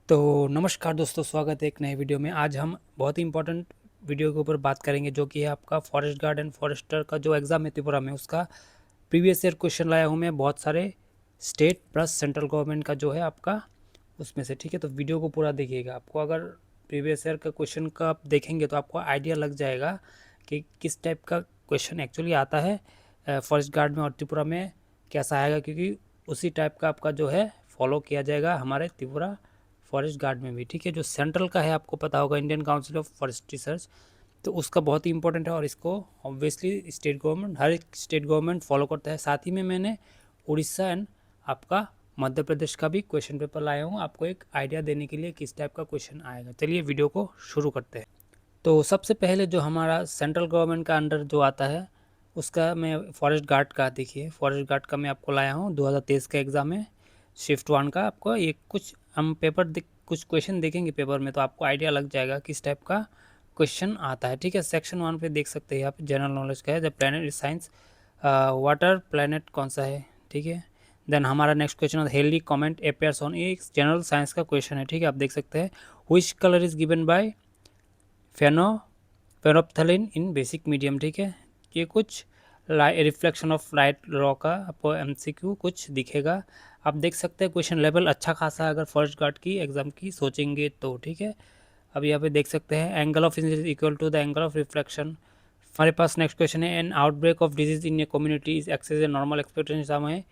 तो नमस्कार दोस्तों, स्वागत है एक नए वीडियो में। आज हम बहुत ही इंपॉर्टेंट वीडियो के ऊपर बात करेंगे, जो कि है आपका फॉरेस्ट गार्ड एंड फॉरेस्टर का जो एग्ज़ाम है त्रिपुरा में, उसका प्रीवियस ईयर क्वेश्चन लाया हूँ मैं, बहुत सारे स्टेट प्लस सेंट्रल गवर्नमेंट का जो है आपका उसमें से। ठीक है, तो वीडियो को पूरा देखिएगा। आपको अगर प्रीवियस ईयर का क्वेश्चन का आप देखेंगे तो आपको आइडिया लग जाएगा कि किस टाइप का क्वेश्चन एक्चुअली आता है फॉरेस्ट गार्ड में और त्रिपुरा में कैसा आएगा, क्योंकि उसी टाइप का आपका जो है फॉलो किया जाएगा हमारे त्रिपुरा फॉरेस्ट गार्ड में भी। ठीक है, जो सेंट्रल का है आपको पता होगा, Indian council of forest research, तो उसका बहुत ही इंपॉर्टेंट है और इसको ऑब्वियसली स्टेट गवर्नमेंट, हर एक स्टेट गवर्नमेंट फॉलो करता है। साथ ही में मैंने उड़ीसा एंड आपका मध्य प्रदेश का भी क्वेश्चन पेपर लाया हूँ, आपको एक आइडिया देने के लिए किस टाइप का क्वेश्चन आएगा। चलिए वीडियो को शुरू करते हैं। तो सबसे पहले जो हमारा सेंट्रल गवर्नमेंट का अंडर जो आता है उसका मैं फॉरेस्ट गार्ड का, देखिए फॉरेस्ट गार्ड का मैं आपको लाया हूँ, 2023 का एग्ज़ाम है, शिफ्ट 1 का। आपको ये कुछ हम कुछ क्वेश्चन देखेंगे पेपर में, तो आपको आइडिया लग जाएगा किस टाइप का क्वेश्चन आता है। ठीक है, सेक्शन 1 पे देख सकते हैं, यहाँ पे जनरल नॉलेज का है, the planet science, water planet कौन सा है। ठीक है, देन हमारा next question healthy comment appears on, एक जनरल साइंस का क्वेश्चन है। ठीक है, आप देख सकते हैं, which colour is given by फेनो फेनोप्थलीन इन बेसिक मीडियम। ठीक है, ये कुछ रिफ्लेक्शन ऑफ लाइट रॉ का आपको एमसीक्यू कुछ दिखेगा। आप देख सकते हैं क्वेश्चन लेवल अच्छा खासा है अगर फॉरेस्ट गार्ड की एग्जाम की सोचेंगे तो। ठीक है, अब यहाँ पे देख सकते हैं angle of incidence equal to the angle of reflection. हमारे पास नेक्स्ट क्वेश्चन है, an outbreak of disease in a community is excess a normal expectation सम है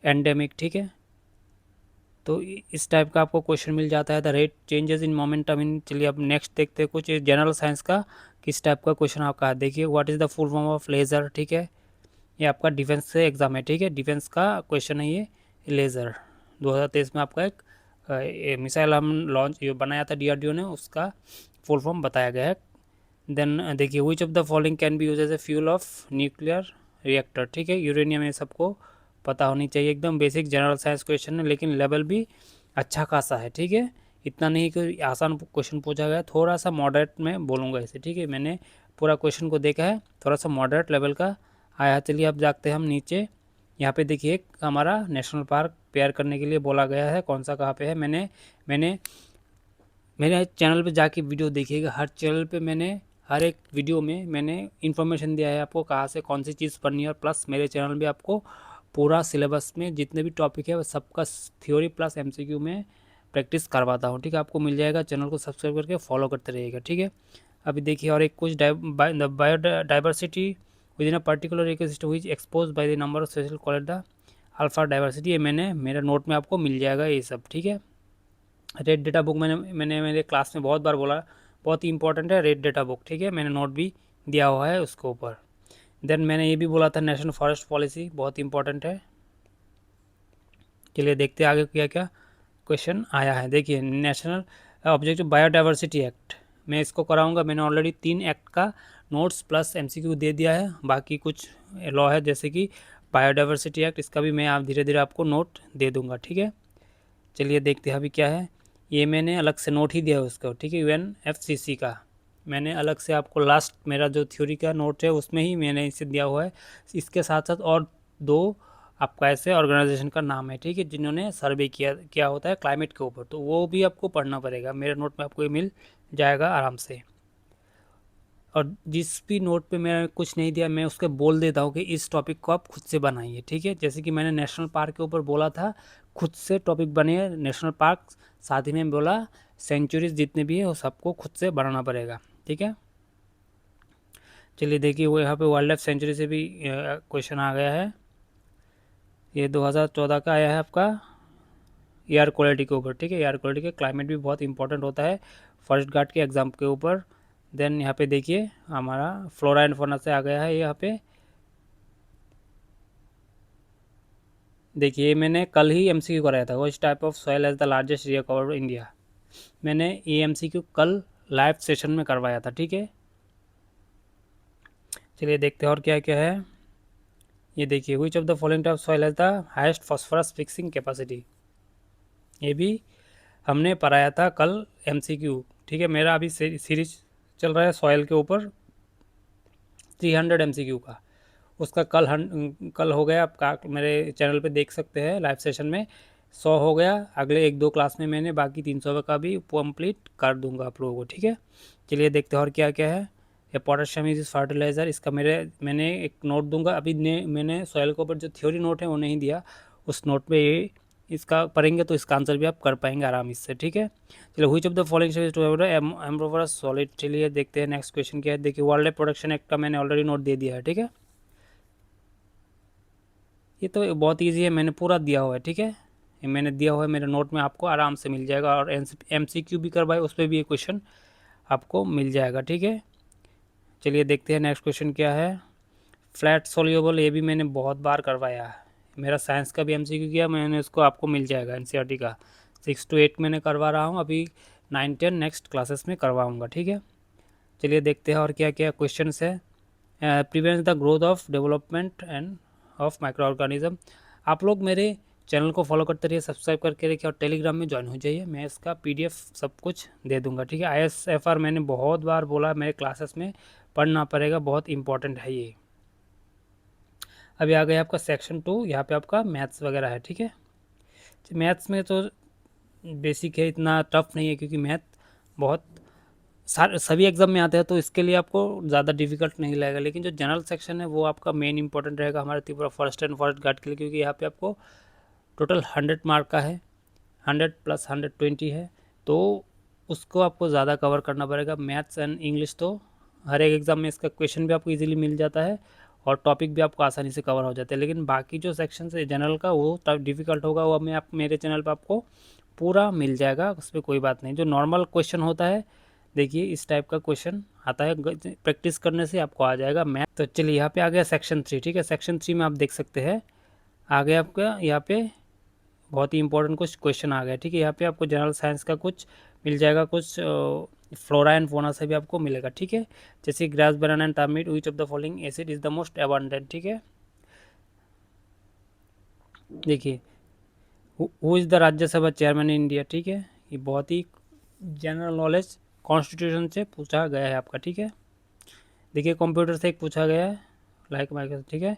एंडेमिक। ठीक है, तो इस टाइप का आपको क्वेश्चन मिल जाता है। The rate changes in momentum इन, चलिए अब नेक्स्ट देखते हैं कुछ जनरल साइंस का किस टाइप का क्वेश्चन आपका है। देखिए, what is the full form of laser. ठीक है, ये आपका डिफेंस से एग्जाम है। ठीक है, डिफेंस का क्वेश्चन है ये, लेज़र 2023 में आपका एक मिसाइल हम लॉन्च बनाया था डीआरडीओ ने, उसका फुल फॉर्म बताया गया है। देन देखिए, which of the following can be use as a fuel of nuclear reactor. ठीक है, यूरेनियम, ये सबको पता होनी चाहिए। एकदम बेसिक जनरल साइंस क्वेश्चन है, लेकिन लेवल भी अच्छा खासा है। ठीक है, इतना नहीं कि आसान क्वेश्चन पूछा गया, थोड़ा सा मॉडरेट में बोलूँगा इसे। ठीक है, मैंने पूरा क्वेश्चन को देखा है, थोड़ा सा मॉडरेट लेवल का आया। चलिए अब जाते हैं हम नीचे। यहाँ पे देखिए हमारा नेशनल पार्क पेयर करने के लिए बोला गया है, कौन सा कहाँ पे है। मैंने मैंने मेरे चैनल पे जाके वीडियो देखिएगा, हर चैनल पे मैंने हर एक वीडियो में मैंने इन्फॉर्मेशन दिया है आपको कहाँ से कौन सी चीज़ पढ़नी है, और प्लस मेरे चैनल पे आपको पूरा सिलेबस में जितने भी टॉपिक है वो सबका थ्योरी प्लस एमसीक्यू में प्रैक्टिस करवाता हूँ। ठीक है, आपको मिल जाएगा, चैनल को सब्सक्राइब करके फॉलो करते रहिएगा। ठीक है, अभी देखिए और एक कुछ biodiversity with in a particular ecosystem which expose by the number of special called the alpha diversity, ये मैंने मेरा नोट में आपको मिल जाएगा ये सब। ठीक है, रेड डेटा बुक मैंने मेरे क्लास में बहुत बार बोला, बहुत ही इंपॉर्टेंट है रेड डेटा बुक। ठीक है, मैंने नोट भी दिया हुआ है उसके ऊपर। देन मैंने ये भी बोला था नेशनल फॉरेस्ट पॉलिसी बहुत इंपॉर्टेंट है। चलिए देखते हैं आगे क्या क्या क्वेश्चन आया है। देखिए, नेशनल ऑब्जेक्टिव बायोडाइवर्सिटी एक्ट, मैं इसको कराऊंगा। मैंने ऑलरेडी 3 एक्ट का नोट्स प्लस एमसीक्यू दे दिया है, बाकी कुछ लॉ है जैसे कि बायोडाइवर्सिटी एक्ट, इसका भी मैं आप धीरे धीरे आपको नोट दे दूंगा। ठीक है, चलिए देखते हैं अभी क्या है। ये मैंने अलग से नोट ही दिया है उसको। ठीक है, यूएनएफसीसी का मैंने अलग से आपको लास्ट मेरा जो थ्योरी का नोट है उसमें ही मैंने इसे दिया हुआ है। इसके साथ साथ और 2 आपका ऐसे ऑर्गेनाइजेशन का नाम है, ठीक है, जिन्होंने सर्वे किया होता है क्लाइमेट के ऊपर, तो वो भी आपको पढ़ना पड़ेगा। मेरे नोट में आपको ये मिल जाएगा आराम से। और जिस भी नोट पे मैं कुछ नहीं दिया, मैं उसके बोल देता हूँ कि इस टॉपिक को आप खुद से बनाइए। ठीक है, जैसे कि मैंने नेशनल पार्क के ऊपर बोला था, खुद से टॉपिक बनिए नेशनल पार्क, साथ ही में बोला सेंचुरीज जितने भी है वो सबको खुद से बनाना पड़ेगा। ठीक है, चलिए देखिए, वो यहाँ पे वाइल्ड लाइफ सेंचुरी से भी क्वेश्चन आ गया है। ये 2014 का आया है आपका एयर क्वालिटी के ऊपर। ठीक है, एयर क्वालिटी के क्लाइमेट भी बहुत इंपॉर्टेंट होता है फॉरेस्ट गार्ड के एग्जाम के ऊपर। देन यहाँ पे देखिए हमारा फ्लोरा एंड फौना से आ गया है। यहाँ पे देखिए, मैंने कल ही एमसीक्यू कराया था, which type of soil has the largest area cover India, मैंने ये एमसीक्यू कल लाइव सेशन में करवाया था। ठीक है, चलिए देखते हैं और क्या क्या है। ये देखिए, which of the following type soil has the highest phosphorus fixing capacity, ये भी हमने पढ़ाया था कल एमसीक्यू। ठीक है, मेरा अभी सीरीज चल रहा है सॉइल के ऊपर 300 एमसीक्यू का, उसका कल हो गया। आप मेरे चैनल पे देख सकते हैं लाइव सेशन में 100 हो गया, अगले 1-2 क्लास में मैंने बाकी 300 का भी कंप्लीट कर दूंगा आप लोगों को, ठीक है। चलिए देखते हैं और क्या क्या है। ये पोटेशियम इज फर्टिलाइज़र, इसका मैंने एक नोट दूंगा। अभी मैंने सॉइल के ऊपर जो थ्योरी नोट है वो नहीं दिया, उस नोट में ये इसका पढ़ेंगे तो इसका आंसर भी आप कर पाएंगे आराम इससे, ठीक है। चलो, which of the following to amorphous solid. चलिए देखते हैं नेक्स्ट क्वेश्चन क्या है। देखिए, वर्ल्ड लाइफ प्रोटेक्शन एक्ट का मैंने ऑलरेडी नोट दे दिया है, ठीक है। ये तो बहुत ईजी है, मैंने पूरा दिया हुआ है, ठीक है। ये मैंने दिया हुआ है मेरे नोट में, आपको आराम से मिल जाएगा। और MCQ भी करवाए, उस पर भी ये क्वेश्चन आपको मिल जाएगा, ठीक है। चलिए देखते हैं नेक्स्ट क्वेश्चन क्या है। फ्लैट सोल्यूबल, ये भी मैंने बहुत बार करवाया है, मेरा साइंस का भी MCQ किया मैंने, उसको आपको मिल जाएगा NCERT का। 6 to 8 मैंने करवा रहा हूँ, अभी 9, 10 नेक्स्ट क्लासेस में करवाऊँगा, ठीक है। चलिए देखते हैं और क्या क्या क्वेश्चन है। Prevents the growth of development end of micro organism. आप लोग मेरे चैनल को फॉलो करते रहिए, सब्सक्राइब करके रखिए और टेलीग्राम में ज्वाइन हो जाइए, मैं इसका PDF सब कुछ दे दूंगा, ठीक है। ISFR मैंने बहुत बार बोला, मेरे क्लासेस में पढ़ना पड़ेगा, बहुत इंपॉर्टेंट है ये। अभी आ गया आपका सेक्शन 2, यहाँ पे आपका मैथ्स वगैरह है, ठीक है। मैथ्स में तो बेसिक है, इतना टफ नहीं है, क्योंकि मैथ बहुत सभी एग्जाम में आते हैं, तो इसके लिए आपको ज़्यादा डिफिकल्ट नहीं लगेगा। लेकिन जो जनरल सेक्शन है वो आपका मेन इंपॉर्टेंट रहेगा हमारे Tripura forest and forest guard के लिए, क्योंकि यहाँ पे आपको टोटल 100 मार्क का है, 100 + 120 है, तो उसको आपको ज़्यादा कवर करना पड़ेगा। मैथ्स एंड इंग्लिश तो हर एक एग्ज़ाम में इसका क्वेश्चन भी आपको इजीली मिल जाता है और टॉपिक भी आपको आसानी से कवर हो जाते हैं। लेकिन बाकी जो सेक्शन है जनरल का, वो डिफ़िकल्ट होगा, वो मैं मेरे चैनल पर आपको पूरा मिल जाएगा, उस पर कोई बात नहीं। जो नॉर्मल क्वेश्चन होता है, देखिए इस टाइप का क्वेश्चन आता है, प्रैक्टिस करने से आपको आ जाएगा मैथ। तो चलिए यहाँ पे आ गया सेक्शन 3, ठीक है। सेक्शन 3 में आप देख सकते हैं आ गया आपका यहाँ पे बहुत ही इंपॉर्टेंट कुछ क्वेश्चन आ गया, ठीक है। यहाँ पे आपको जनरल साइंस का कुछ मिल जाएगा, कुछ फ्लोरा एंड फोना से भी आपको मिलेगा, ठीक है। जैसे grass, banana and termite, which of the following acid is the most abundant, ठीक है। देखिए, who is the Rajya Sabha chairman in India, ठीक है। ये बहुत ही जनरल नॉलेज कॉन्स्टिट्यूशन से पूछा गया है आपका, ठीक है। देखिए, कंप्यूटर से एक पूछा गया है, लाइक माइक, ठीक है।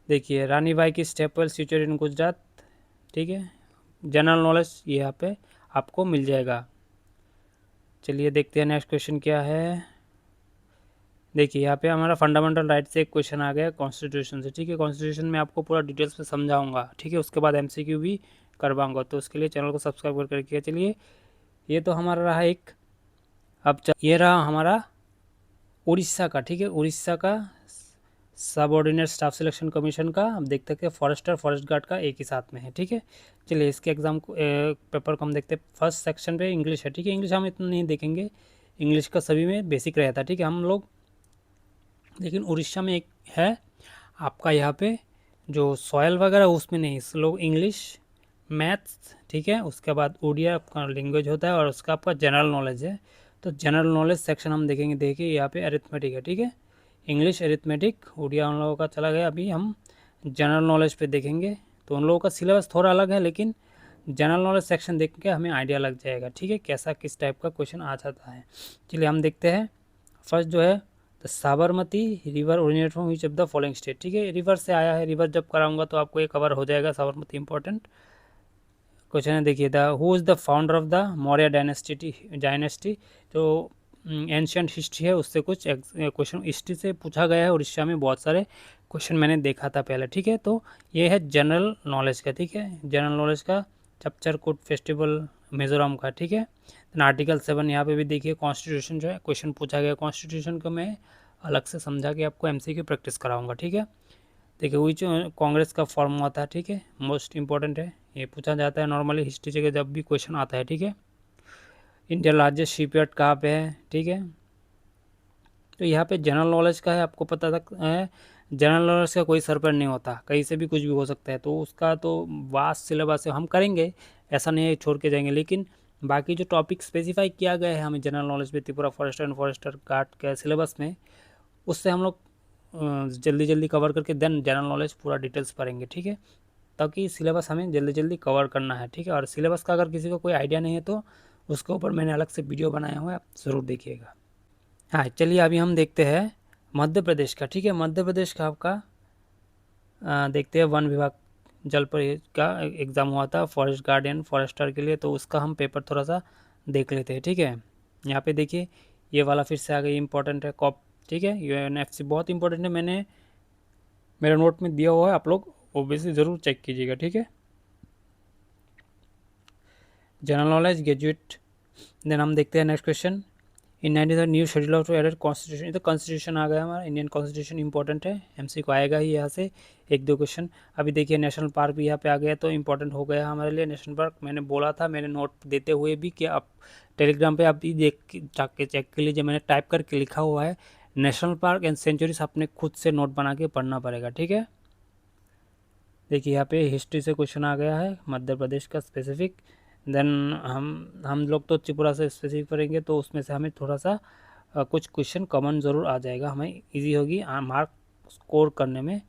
देखिए, रानी बाई की स्टेपल सिचुएटेड इन गुजरात, ठीक है। जनरल नॉलेज ये यहाँ पे आपको मिल जाएगा। चलिए देखते हैं नेक्स्ट क्वेश्चन क्या है। देखिए, यहाँ पे हमारा फंडामेंटल राइट से एक क्वेश्चन आ गया कॉन्स्टिट्यूशन से, ठीक है। कॉन्स्टिट्यूशन में आपको पूरा डिटेल्स में समझाऊंगा, ठीक है। उसके बाद MCQ भी करवाऊंगा, तो उसके लिए चैनल को सब्सक्राइब करके रखिए। चलिए, ये तो हमारा रहा एक। अब ये रहा हमारा उड़ीसा का, ठीक है। उड़ीसा का सबऑर्डिनेट स्टाफ सिलेक्शन कमीशन का, हम देखते हैं कि फॉरेस्टर फॉरेस्ट गार्ड का एक ही साथ में है, ठीक है। चलिए, इसके एग्जाम को पेपर को हम देखते हैं। फर्स्ट सेक्शन पे इंग्लिश है, ठीक है। इंग्लिश हम इतना नहीं देखेंगे, इंग्लिश का सभी में बेसिक रहता है, ठीक है हम लोग। लेकिन उड़ीसा में एक है आपका यहाँ पे जो सॉयल वगैरह, उसमें नहीं, इस लोग इंग्लिश, मैथ्स, ठीक है। उसके बाद उड़िया आपका लैंग्वेज होता है, और उसका आपका जनरल नॉलेज है। तो जनरल नॉलेज सेक्शन हम देखेंगे। देखिए, यहाँ पे अरिथमेटिक है, ठीक है। इंग्लिश, अरिथमेटिक, उड़िया उन लोगों का चला गया। अभी हम जनरल नॉलेज पे देखेंगे, तो उन लोगों का सिलेबस थोड़ा अलग है, लेकिन जनरल नॉलेज सेक्शन देख के हमें आइडिया लग जाएगा, ठीक है, कैसा किस टाइप का क्वेश्चन आ जाता है। चलिए हम देखते हैं। फर्स्ट जो है, तो Sabarmati river originate from which of the following state, ठीक है। रिवर से आया है, रिवर जब कराऊंगा तो आपको ये कवर हो जाएगा। साबरमती इंपॉर्टेंट क्वेश्चन है। देखिए, the who is the founder of the Maurya dynasty, जो एंशियंट हिस्ट्री है, उससे कुछ क्वेश्चन हिस्ट्री से पूछा गया है। उड़ीसा में बहुत सारे क्वेश्चन मैंने देखा था पहले, ठीक है। तो ये है जनरल नॉलेज का, ठीक है। जनरल नॉलेज का चपचरकूट फेस्टिवल मिजोरम का, ठीक है। आर्टिकल 7 यहाँ पे भी देखिए, कॉन्स्टिट्यूशन जो है क्वेश्चन पूछा गया। कॉन्स्टिट्यूशन को मैं अलग से समझा के आपको MCQ प्रैक्टिस कराऊंगा, ठीक है। देखिए, विच कांग्रेस का फॉर्म हुआ था, ठीक है, मोस्ट इंपॉर्टेंट है, ये पूछा जाता है नॉर्मली हिस्ट्री से जब भी क्वेश्चन आता है, ठीक है। इंडिया लार्जेस्ट शिपयार्ड कहाँ पे है, ठीक है। तो यहाँ पे जनरल नॉलेज का है, आपको पता है जनरल नॉलेज का कोई सर पर नहीं होता, कहीं से भी कुछ भी हो सकता है, तो उसका तो वास्ट सिलेबस है, हम करेंगे, ऐसा नहीं है छोड़ के जाएंगे। लेकिन बाकी जो टॉपिक स्पेसिफाई किया गया है हमें जनरल नॉलेज में Tripura forest and forester guard के सिलेबस में, उससे हम लोग जल्दी जल्दी कवर करके देन जनरल नॉलेज पूरा डिटेल्स पढ़ेंगे, ठीक है, ताकि सिलेबस हमें जल्दी जल्दी कवर करना है, ठीक है। और सिलेबस का अगर किसी को कोई आइडिया नहीं है तो उसके ऊपर मैंने अलग से वीडियो बनाया हुआ है, आप ज़रूर देखिएगा। हाँ, चलिए अभी हम देखते हैं मध्य प्रदेश का, ठीक है। मध्य प्रदेश का आपका देखते हैं वन विभाग, जल परिषद का एग्ज़ाम हुआ था फॉरेस्ट गार्डियन फॉरेस्टर के लिए, तो उसका हम पेपर थोड़ा सा देख लेते हैं। ठीक है, यहाँ पे देखिए ये वाला फिर से आ गई, इंपॉर्टेंट है कॉप। ठीक है, यूएनएफसी बहुत इंपॉर्टेंट है, मैंने मेरे नोट में दिया हुआ है, आप लोग ओबियसली ज़रूर चेक कीजिएगा। ठीक है, जनरल नॉलेज ग्रेजुएट। देन हम देखते हैं next question. In 90 new schedule of added constitution, तो कॉन्स्टिट्यूशन आ गया हमारा, इंडियन कॉन्स्टिट्यूशन इंपॉर्टेंट है, एमसी को आएगा ही यहाँ से 1-2 क्वेश्चन। अभी देखिए नेशनल पार्क भी यहाँ पे आ गया, तो इंपॉर्टेंट हो गया हमारे लिए नेशनल पार्क। मैंने बोला था मेरे नोट देते हुए भी कि आप टेलीग्राम पे आप देख के चेक कर लीजिए, मैंने टाइप करके लिखा हुआ है नेशनल पार्क एंड सेंचुरीज, आपने खुद से नोट बना के पढ़ना पड़ेगा। ठीक है, देखिए यहाँ पे हिस्ट्री से क्वेश्चन आ गया है, मध्य प्रदेश का स्पेसिफिक। देन हम लोग तो त्रिपुरा से स्पेसिफिक पढ़ेंगे, तो उसमें से हमें थोड़ा सा कुछ क्वेश्चन कॉमन ज़रूर आ जाएगा, हमें इजी होगी मार्क स्कोर करने में,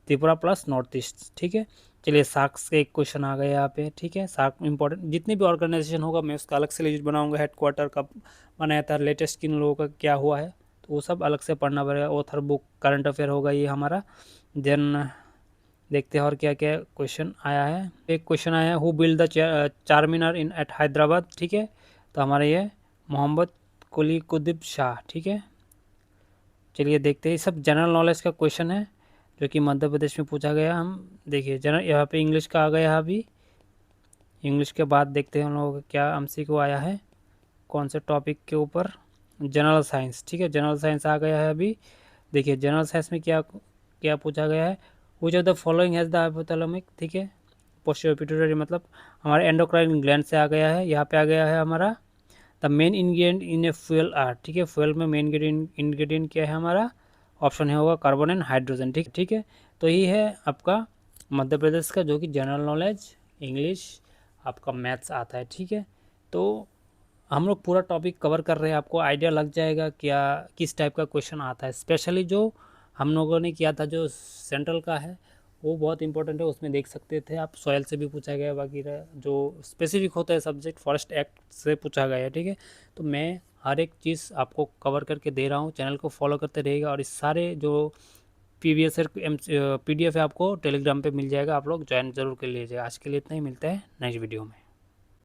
त्रिपुरा प्लस नॉर्थ ईस्ट। ठीक है, चलिए सार्क्स के एक क्वेश्चन आ गए यहाँ पे। ठीक है, सार्क इंपॉर्टेंट, जितनी भी ऑर्गेनाइजेशन होगा मैं उसका अलग से लिस्ट बनाऊंगा, हेडक्वार्टर कब बनाया था, लेटेस्ट किन लोगों का क्या हुआ है, तो वो सब अलग से पढ़ना पड़ेगा। ऑथर बुक, करंट अफेयर होगा ये हमारा। देन देखते हैं और क्या क्या क्वेश्चन आया है। एक क्वेश्चन आया है, हु बिल्ड द चार मीनार इन एट हैदराबाद। ठीक है, तो हमारे ये मोहम्मद कुली कुतुब शाह। ठीक है, चलिए देखते हैं, सब जनरल नॉलेज का क्वेश्चन है जो कि मध्य प्रदेश में पूछा गया। हम देखिए जनरल, यहाँ पे इंग्लिश का आ गया अभी, इंग्लिश के बाद देखते हैं हम लोगों का क्या एमसीक्यू आया है, कौन से टॉपिक के ऊपर, जनरल साइंस। ठीक है, जनरल साइंस आ गया है अभी। देखिए जनरल साइंस में क्या क्या पूछा गया है, विच of the following has the hypothalamic. ठीक है, पोस्टीरियर पिट्यूटरी मतलब हमारे एंडोक्राइन ग्लैंड से आ गया है। यहाँ पे आ गया है हमारा the main ingredient in a fuel are. ठीक है, फ्यूल में मेन इंग्रेडिएंट क्या है हमारा, ऑप्शन है होगा कार्बन एंड हाइड्रोजन। ठीक है, तो ये है आपका मध्य प्रदेश का जो कि जनरल नॉलेज, इंग्लिश, आपका मैथ्स आता है। ठीक है, तो हम लोग पूरा टॉपिक कवर कर रहे हैं, आपको आइडिया लग जाएगा क्या किस टाइप का क्वेश्चन आता है। स्पेशली जो हम लोगों ने किया था जो सेंट्रल का है वो बहुत इंपॉर्टेंट है, उसमें देख सकते थे आप, सॉयल से भी पूछा गया, बाकी जो स्पेसिफिक होता है सब्जेक्ट फॉरेस्ट एक्ट से पूछा गया है। ठीक है, तो मैं हर एक चीज़ आपको कवर करके दे रहा हूँ, चैनल को फॉलो करते रहेगा, और इस सारे जो पीवीएस PDF है आपको टेलीग्राम पे मिल जाएगा, आप लोग ज्वाइन जरूर कर लीजिएगा। आज के लिए इतना ही, मिलता है नेक्स्ट वीडियो में।